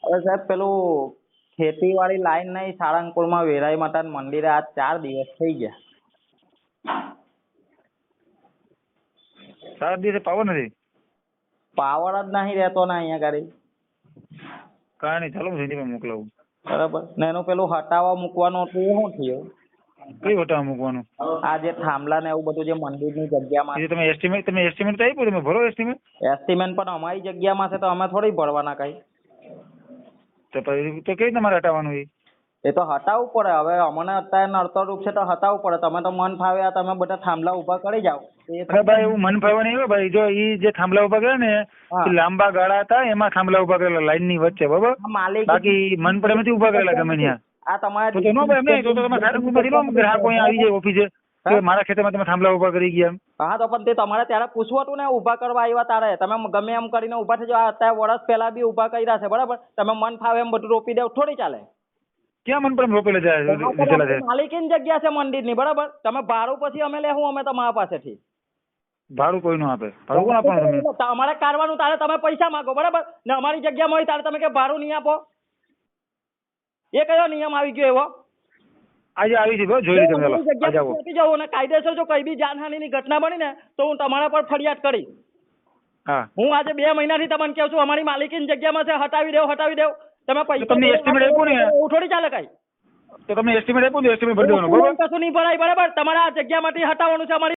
હવે સાહેબ પેલું ખેતીવાડી લાઈન નહીં સાળંગપુરમાં વેરાઈ માતાના મંદિરે આજ 4 દિવસ થઈ ગયા. 4 દિવસે પાવર નથી. પાવર જ નહીં રહેતો ને અહીંયા ગાડી. કાંઈ નહીં, ચાલો હું સિટીમાં મોકલાવું. બરાબર ને એનું પેલું હટાવવા મૂકવાનું હતું એ શું થયું? કઈ વટાવા મૂકવાનું? આ જે થાંભલા ને એવું બધું જે મંદિરની જગ્યામાં એ તમે એસ્ટિમેટ તો આપ્યું, તમે ભરો એસ્ટિમેટ? એસ્ટિમેટ પણ અમારી જગ્યામાં છે તો અમે થોડી ભરવાના કઈ. તો પછી તો કેવી રીતે તમારે હટાવવાનું? એ તો હટાવવું પડે. હવે અમને અત્યારે નડતરરૂપ છે તો હટાવવું પડે. તમે તો મન ફાવે આ તમે બધા થાંભલા ઉભા કરી જાઓ. અરે ભાઈ એવું મન ફાવે નહીં હો ભાઈ. જો ઈ જે થાંભલા ઉભા કર્યા ને હા. એ લાંબા ગાળા હતા, એમાં થાંભલા ઉભા કરેલા લાઈન ની વચ્ચે, બરોબર? માલિક બાકી મન પર નથી ઉભા કરેલા ગમે ત્યાં. આ તમારે તો નો ભાઈ એમ નહીં, તો તમે સારું ઉભા લો, ગ્રાહકો અહીંયા આવી જાય ઓફિસે કે મારા ખેતરમાં તમે થાંભલા ઉભા કરી ગયા એમ. હા તો પણ તે તમારે ત્યારે પૂછવું હતું ને ઉભા કરવા આવ્યા તારે. તમે ગમે એમ કરીને ઉભા થઈ જાઓ. અત્યારે વર્ષ પહેલા બી ઉભા કર્યા છે બરાબર. તમે મન ફાવે એમ બધું રોપી દેવ થોડી ચાલે. ક્યાં મન પર એમ રોપેલા છે લીધેલા છે? માલિકીની જગ્યા છે મંદિરની બરાબર. તમે ભાડું પછી અમે લેવું અમે તમારા પાસેથી. ભાડું કોઈ નો આપે. ભાડું કોણ આપવાનું તમે? અમારે કાઢવાનું તારે તમે પૈસા માંગો બરાબર ને અમારી જગ્યામાં હોય તારે તમે કે ભાડું નહીં આપો. એ કયો નિયમ આવી ગયો એવો? આજે આવી છે, જોઈ લીધું. ચાલો આજે આવો. આપી જાઓ અને કાયદેસર જો કઈ બી જાનહાનિની ઘટના બની ને તો હું તમારા પર ફરિયાદ કરીશ. હા, હું આજે 2 મહિનાથી તમને કહું છું અમારી માલિકીની જગ્યામાં છે, હટાવી દેવ. તમે પૈસા તમને estimate આપ્યું ને? એવું થોડી ચાલે કઈ. તો તમે એસ્ટિમેટ આપ્યું ને, એસ્ટિમેટ ભરી દેવાનું, બરોબર? કશું નહીં ભરાય બરાબર. તમારા આ જગ્યામાંથી હટાવવાનું છે અમારી